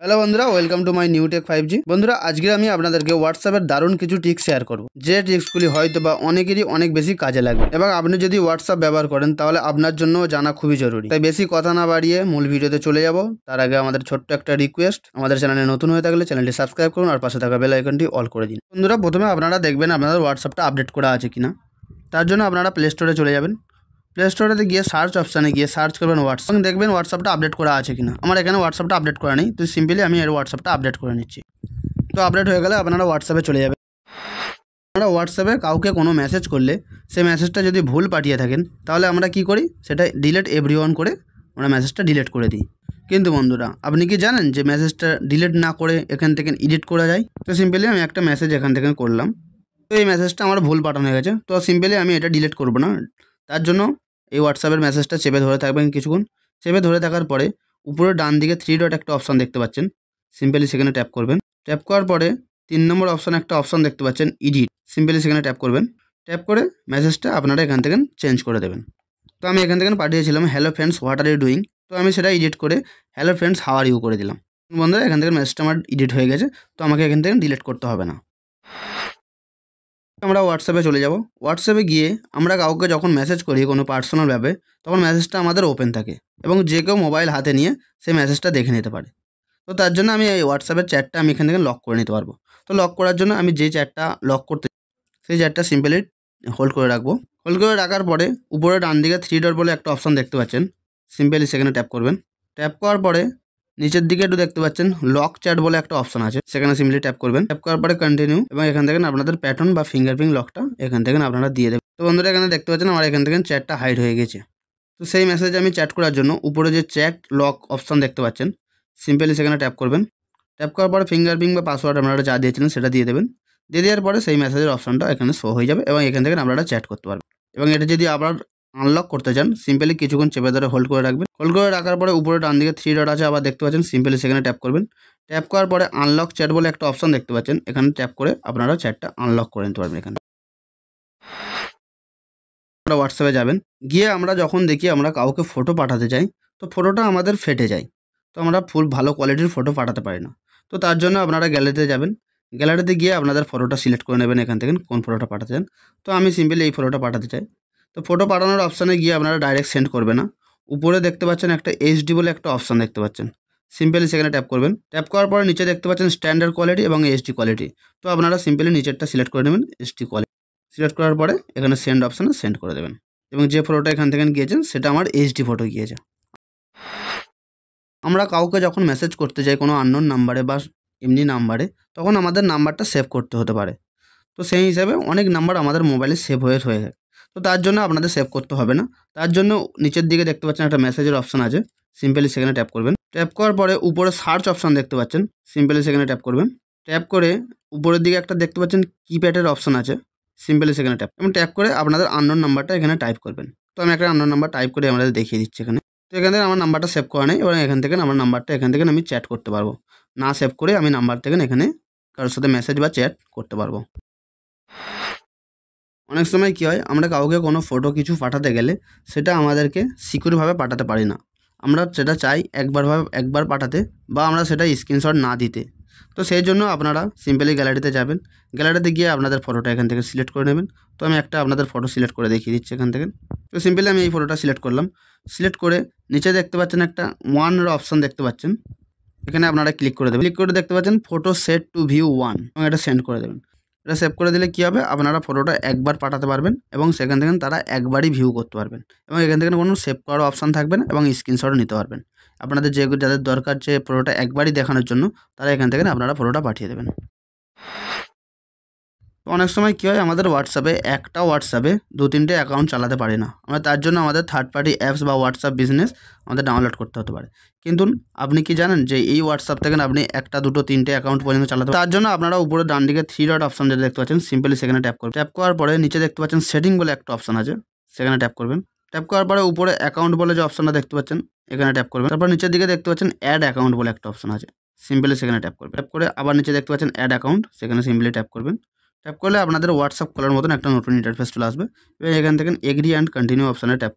Hello বন্ধুরা, welcome to my new tech 5G। বন্ধুরা, আজকে আমি আপনাদেরকে হোয়াটসঅ্যাপের দারুণ কিছু ট্রিক্স শেয়ার করব, যে ট্রিক্সগুলি হয়তো বা অনেকেরই অনেক বেশি কাজে লাগবে এবং আপনি যদি হোয়াটসঅ্যাপ ব্যবহার করেন তাহলে আপনার জন্য জানা খুবই জরুরি। তাই বেশি কথা না বাড়িয়ে মূল ভিডিওতে চলে যাব। তার আগে আমাদের ছোট্ট একটা রিকোয়েস্ট, আমাদের চ্যানেলে নতুন হয়ে থাকলে চ্যানেলটি সাবস্ক্রাইব করুন আর পাশে থাকা বেল আইকনটি অল করে দিন। বন্ধুরা, প্রথমে আপনারা দেখবেন আপনাদের হোয়াটসঅ্যাপটা আপডেট করা আছে কিনা। তার জন্য আপনারা প্লে স্টোরে চলে যাবেন। প্লে স্টোরেতে গিয়ে সার্চ অপশানে গিয়ে সার্চ করবেন হোয়াটসঅ্যাপ, দেখবেন হোয়াটসঅ্যাপটা আপডেট করা আছে কিনা। আমার এখানে হোয়াটসঅ্যাপটা আপডেট করা নেই, তো সিম্পলি আমি এর হোয়াটসঅ্যাপটা আপডেট করে নিচ্ছি। তো আপডেট হয়ে গেলে আপনারা হোয়াটসঅ্যাপে চলে যাবেন। আপনারা হোয়াটসঅ্যাপে কাউকে কোনো মেসেজ করলে সেই মেসেজটা যদি ভুল পাঠিয়ে থাকেন তাহলে আমরা কি করি, সেটা ডিলিট এভরিওয়ান করে আমরা মেসেজটা ডিলিট করে দিই। কিন্তু বন্ধুরা, আপনি কি জানেন যে মেসেজটা ডিলিট না করে এখান থেকে এডিট করা যায়? তো সিম্পলি আমি একটা মেসেজ এখান থেকে করলাম। তো এই মেসেজটা আমার ভুল পাঠানো হয়ে গেছে, তো সিম্পলি আমি এটা ডিলিট করব না। তার জন্য এই হোয়াটসঅ্যাপের মেসেজটা চেপে ধরে থাকবেন কিছুক্ষণ। চেপে ধরে থাকার পরে উপরে ডান দিকে 3 ডট একটা অপশান দেখতে পাচ্ছেন, সিম্পলি সেখানে ট্যাপ করবেন। ট্যাপ করার পরে 3 নম্বর অপশানে একটা অপশান দেখতে পাচ্ছেন এডিট, সিম্পলি সেখানে ট্যাপ করবেন। ট্যাপ করে মেসেজটা আপনারা এখান থেকে চেঞ্জ করে দেবেন। তো আমি এখান থেকে পাঠিয়েছিলাম hello friends what are you doing, তো আমি সেটা এডিট করে hello friends how are you করে দিলাম। বন্ধুরা, এখান থেকে মেসেজটা আমার এডিট হয়ে গেছে, তো আমাকে এখান থেকে ডিলিট করতে হবে না। আমরা হোয়াটসঅ্যাপে চলে যাব। হোয়াটসঅ্যাপে গিয়ে আমরা কাউকে যখন মেসেজ করি কোনো পার্সোনাল ভাবে, তখন মেসেজটা আমাদের ওপেন থাকে এবং যে কেউ মোবাইল হাতে নিয়ে সেই মেসেজটা দেখে নিতে পারে। তো তার জন্য আমি এই হোয়াটসঅ্যাপের চ্যাটটা আমি এখান থেকে লক করে নিতে পারবো। তো লক করার জন্য আমি যে চ্যাটটা লক করতে, সেই চ্যাটটা সিম্পলি হোল্ড করে রাখবো। হোল্ড করে রাখার পরে উপরে ডান দিকে 3 ডট বলে একটা অপশান দেখতে পাচ্ছেন, সিম্পলি সেখানে ট্যাপ করবেন। ট্যাপ করার পরে নিচের দিকে একটু দেখতে পাচ্ছেন লক চ্যাট বলে একটা অপশন আছে, সেখানে সিম্পলি ট্যাপ করবেন। ট্যাপ করার পরে কন্টিনিউ, এবং এখান থেকে আপনাদের প্যাটার্ন বা ফিঙ্গারপ্রিন্ট লকটা এখান থেকে আপনারা দিয়ে দেবেন। তো বন্ধুরা, এখানে দেখতে পাচ্ছেন আমার এখান থেকে চ্যাটটা হাইড হয়ে গেছে। তো সেই মেসেজ আমি চ্যাট করার জন্য উপরে যে চ্যাট লক অপশন দেখতে পাচ্ছেন, সিম্পলি সেখানে ট্যাপ করবেন। ট্যাপ করার পরে ফিঙ্গারপ্রিন্ট বা পাসওয়ার্ড আপনারা যা দিয়েছিলেন সেটা দিয়ে দেবেন। দিয়ে দেওয়ার পরে সেই মেসেজের অপশনটা এখানে শো হয়ে যাবে এবং এখান থেকে আপনারা চ্যাট করতে পারবেন। এবং এটা যদি আবার আনলক করতে চান, সিম্পলি কিছুক্ষণ চেপে ধরে হোল্ড করে রাখবেন। হোল্ড করে রাখার পরে উপরে ডান দিকে 3 ডট আছে আবার দেখতে পাচ্ছেন, সিম্পলি সেখানে ট্যাপ করবেন। ট্যাপ করার পরে আনলক চ্যাট বলে একটা অপশন দেখতে পাচ্ছেন, এখানে ট্যাপ করে আপনারা চ্যাটটা আনলক করে নিতে পারবেন। এখানে আমরা হোয়াটসঅ্যাপে যাবেন, গিয়ে আমরা যখন দেখি আমরা কাউকে ফটো পাঠাতে চাই, তো ফটোটা আমাদের ফেটে যায়, তো আমরা ফুল ভালো কোয়ালিটির ফটো পাঠাতে পারি না। তো তার জন্য আপনারা গ্যালারিতে যাবেন। গ্যালারিতে গিয়ে আপনাদের ফটোটা সিলেক্ট করে নেবেন এখান থেকে কোন ফটোটা পাঠাতে চান। তো আমি সিম্পলি এই ফটোটা পাঠাতে চাই। তো ফটো পাঠানোর অপশানে গিয়ে আপনারা ডাইরেক্ট সেন্ড করবে না, উপরে দেখতে পাচ্ছেন একটা এইচডি বলে একটা অপশান দেখতে পাচ্ছেন, সিম্পলি সেখানে ট্যাপ করবেন। ট্যাপ করার পরে নিচে দেখতে পাচ্ছেন স্ট্যান্ডার্ড কোয়ালিটি এবং এইচডি কোয়ালিটি, তো আপনারা সিম্পলি নিচেরটা সিলেক্ট করে নেবেন, এইচডি কোয়ালিটি। সিলেক্ট করার পরে এখানে সেন্ড অপশানে সেন্ড করে দেবেন এবং যে ফটোটা এখান থেকে গিয়েছেন সেটা আমার এইচডি ফটো গিয়েছে। আমরা কাউকে যখন মেসেজ করতে যাই কোনো আননোন নাম্বারে বা এমনি নাম্বারে, তখন আমাদের নাম্বারটা সেভ করতে হতে পারে। তো সেই হিসাবে অনেক নাম্বার আমাদের মোবাইলে সেভ হয়ে যায়। তো তার জন্য আপনাদের সেভ করতে হবে না। তার জন্য নিচের দিকে দেখতে পাচ্ছেন একটা মেসেজের অপশান আছে, সিম্পলি সেখানে ট্যাপ করবেন। ট্যাপ করার পরে উপরে সার্চ অপশান দেখতে পাচ্ছেন, সিম্পলি সেখানে ট্যাপ করবেন। ট্যাপ করে উপরের দিকে একটা দেখতে পাচ্ছেন কিপ্যাডের অপশান আছে, সিম্পলি সেখানে ট্যাপ এবং ট্যাপ করে আপনাদের আননোন নাম্বারটা এখানে টাইপ করবেন। তো আমি একটা আননোন নাম্বার টাইপ করে আমাদের দেখিয়ে দিচ্ছি এখানে। তো এখান থেকে আমার নাম্বারটা সেভ করা নেই, এবং এখান থেকে আমার নাম্বারটা এখান থেকে আমি চ্যাট করতে পারবো। না সেভ করে আমি নাম্বার থেকে এখানে কারোর সাথে মেসেজ বা চ্যাট করতে পারবো। অনেক সময় কী হয়, আমরা কাউকে কোনো ফটো কিছু পাঠাতে গেলে সেটা আমাদেরকে সিকিউরভাবে পাঠাতে পারি না। আমরা সেটা চাই একবার পাঠাতে, বা আমরা সেটা স্ক্রিনশট না দিতে। তো সেই জন্য আপনারা সিম্পলি গ্যালারিতে যাবেন। গ্যালারিতে গিয়ে আপনাদের ফটোটা এখান থেকে সিলেক্ট করে নেবেন। তো আমি একটা আপনাদের ফটো সিলেক্ট করে দেখিয়ে দিচ্ছি এখান থেকে। তো সিম্পলি আমি এই ফটোটা সিলেক্ট করলাম। সিলেক্ট করে নিচে দেখতে পাচ্ছেন একটা ওয়ানের অপশান দেখতে পাচ্ছেন, এখানে আপনারা ক্লিক করে দেবেন। ক্লিক করে দেখতে পাচ্ছেন ফটো সেট টু ভিউ 1, এবং এটা সেন্ড করে দেবেন। এটা সেভ করে দিলে কী হবে, আপনারা ফটোটা একবার পাঠাতে পারবেন এবং সেখান থেকে তারা একবারই ভিউ করতে পারবেন, এবং এখান থেকে কোনো সেভ করার অপশান থাকবে না এবং স্ক্রিনশটও নিতে পারবেন। আপনাদের যাদের দরকার যে ফটোটা একবারই দেখানোর জন্য, তারা এখান থেকে আপনারা ফটোটা পাঠিয়ে দেবেন। তো অনেক সময় কী হয়, আমাদের হোয়াটসঅ্যাপে 2-3টে অ্যাকাউন্ট চালাতে পারি না আমরা, তার জন্য আমাদের থার্ড পার্টি অ্যাপস বা হোয়াটসঅ্যাপ বিজনেস আমাদের ডাউনলোড করতে হতে পারে। কিন্তু আপনি কি জানেন যে এই হোয়াটসঅ্যাপ থেকে আপনি 1, 2, 3টে অ্যাকাউন্ট পর্যন্ত চালাতে পারেন। তার জন্য আপনারা উপরে ডান দিকে 3 ডট অপশান যেটা দেখতে পাচ্ছেন, সিম্পলি সেখানে ট্যাপ করবেন। ট্যাপ করার পরে নিচে দেখতে পাচ্ছেন সেটিং বলে একটা অপশান আছে, সেখানে ট্যাপ করবেন। ট্যাপ করার পরে উপরে অ্যাকাউন্ট বলে যে অপশানটা দেখতে পাচ্ছেন, এখানে ট্যাপ করবেন। তারপর নিচের দিকে দেখতে পাচ্ছেন অ্যাড অ্যাকাউন্ট বলে একটা অপশান আছে, সিম্পলি সেখানে ট্যাপ করবেন। ট্যাপ করে আবার নিচে দেখতে পাচ্ছেন অ্যাড অ্যাকাউন্ট, সেখানে সিম্পলি ট্যাপ করবেন। ট্যাপ করলে আপনাদের হোয়াটসঅ্যাপ খোলার মতন একটা নতুন ইন্টারফেস চলে আসবে, এবং এখান থেকে এগ্রি অ্যান্ড কন্টিনিউ অপশানে ট্যাপ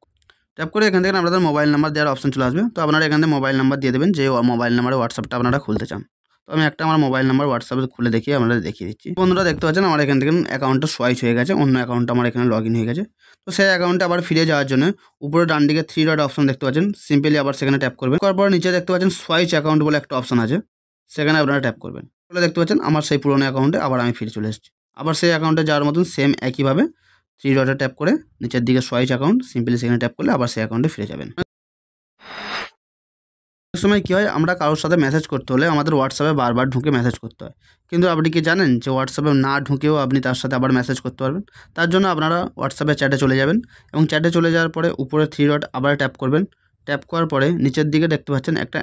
ট্যাপ করে এখান থেকে আপনাদের মোবাইল নাম্বার দেওয়ার অপশন চলে আসবে। তো আপনারা এখান থেকে মোবাইল নাম্বার দিয়ে দেবেন যে মোবাইল নাম্বারে হোয়াটসঅ্যাপটা আপনারা খুলতে চান। তো আমি একটা আমার মোবাইল নাম্বার হোয়াটসঅ্যাপে খুলে দেখিয়ে আপনাদের দেখিয়ে দিচ্ছি। বন্ধুরা দেখতে পাচ্ছেন আমার এখান থেকে অ্যাকাউন্টটা সোয়াইচ হয়ে গেছে, অন্য অ্যাকাউন্টটা আমার এখানে লগ ইন হয়ে গেছে। তো সেই অ্যাকাউন্টে আবার ফিরে যাওয়ার জন্য উপরে ডান দিকে 3 ডট অপশন দেখতে পাচ্ছেন, সিম্পলি আবার সেখানে ট্যাপ করবেন। তারপর নিচে দেখতে পাচ্ছেন সোয়াইচ অ্যাকাউন্ট বলে একটা অপশন আছে, সেখানে আপনারা ট্যাপ করবেন। তাহলে দেখতে পাচ্ছেন আমার সেই পুরোনো অ্যাকাউন্টে আবার আমি ফিরে চলে এসেছি। আবার সেই অ্যাকাউন্টে যাওয়ার মতন সেম একইভাবে 3 ডটে ট্যাপ করে নিচের দিকে সোয়াইচ অ্যাকাউন্ট, সিম্পলি সেখানে ট্যাপ করলে আবার সেই অ্যাকাউন্টে ফিরে যাবেন। অনেক সময় কী হয়, আমরা কারোর সাথে মেসেজ করতে হলে আমাদের হোয়াটসঅ্যাপে বারবার ঢুকে মেসেজ করতে হয়। কিন্তু আপনি কি জানেন যে হোয়াটসঅ্যাপে না ঢুকেও আপনি তার সাথে আবার মেসেজ করতে পারবেন? তার জন্য আপনারা হোয়াটসঅ্যাপে চ্যাটে চলে যাবেন এবং চ্যাটে চলে যাওয়ার পরে উপরে 3 ডট আবার ট্যাপ করবেন। ট্যাপ করার পরে নিচের দিকে দেখতে পাচ্ছেন একটা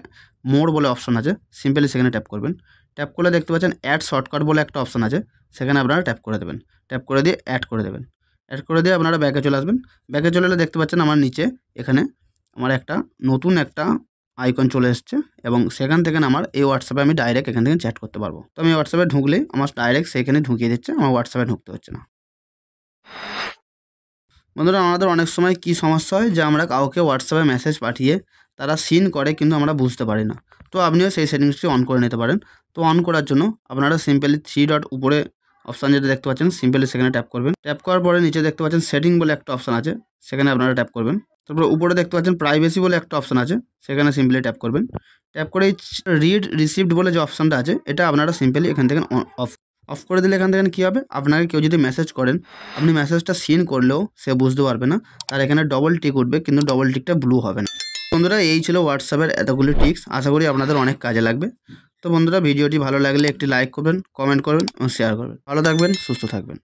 মোর বলে অপশন আছে, সিম্পলি সেখানে ট্যাপ করবেন। ট্যাপ করলে দেখতে পাচ্ছেন অ্যাড শর্টকাট বলে একটা অপশন আছে, সেখানে আপনারা ট্যাপ করে দেবেন। ট্যাপ করে দিয়ে অ্যাড করে দেবেন। অ্যাড করে দিয়ে আপনারা ব্যাকে চলে আসবেন। ব্যাকে চলে এলে দেখতে পাচ্ছেন আমার নিচে এখানে আমার একটা নতুন একটা আইকন চলে এসছে এবং সেখান থেকে আমার এই হোয়াটসঅ্যাপে আমি ডাইরেক্ট এখান থেকে চ্যাট করতে পারবো। তো আমি হোয়াটসঅ্যাপে ঢুকলেই আমার ডাইরেক্ট সেখানে ঢুকিয়ে দিচ্ছে, আমার হোয়াটসঅ্যাপে ঢুকতে হচ্ছে না। বন্ধুরা আমাদের অনেক সময় কি সমস্যা হয় যে আমরা কাউকে হোয়াটসঅ্যাপে মেসেজ পাঠিয়ে তারা সিন করে কিন্তু আমরা বুঝতে পারি না। তো আপনিও সেই সেটিংসটি অন করে নিতে পারেন। তো অন করার জন্য আপনারা সিম্পলি 3 ডট উপরে অপশান যেটা দেখতে পাচ্ছেন, সিম্পলি সেখানে ট্যাপ করবেন। ট্যাপ করার পরে নিচে দেখতে পাচ্ছেন সেটিং বলে একটা অপশান আছে, সেখানে আপনারা ট্যাপ করবেন। তারপরে উপরে দেখতে পাচ্ছেন প্রাইভেসি বলে একটা অপশান আছে, সেখানে সিম্পলি ট্যাপ করবেন। ট্যাপ করে রিড রিসিভড বলে যে অপশানটা আছে, এটা আপনারা সিম্পলি এখান থেকে অফ করে দিলে এখান থেকে কী হবে, আপনাকে কেউ যদি মেসেজ করেন আপনি মেসেজটা সিন করলেও সে বুঝতে পারবে না, তার এখানে ডবল টিক উঠবে কিন্তু ডবল টিকটা ব্লু হবে না। বন্ধুরা এই ছিল হোয়াটসঅ্যাপের এতগুলি টিক্স, আশা করি আপনাদের অনেক কাজে লাগবে। তো বন্ধুরা ভিডিওটি ভালো লাগলে একটি লাইক করবেন, কমেন্ট করবেন এবং শেয়ার করবেন। ভালো থাকবেন, সুস্থ থাকবেন।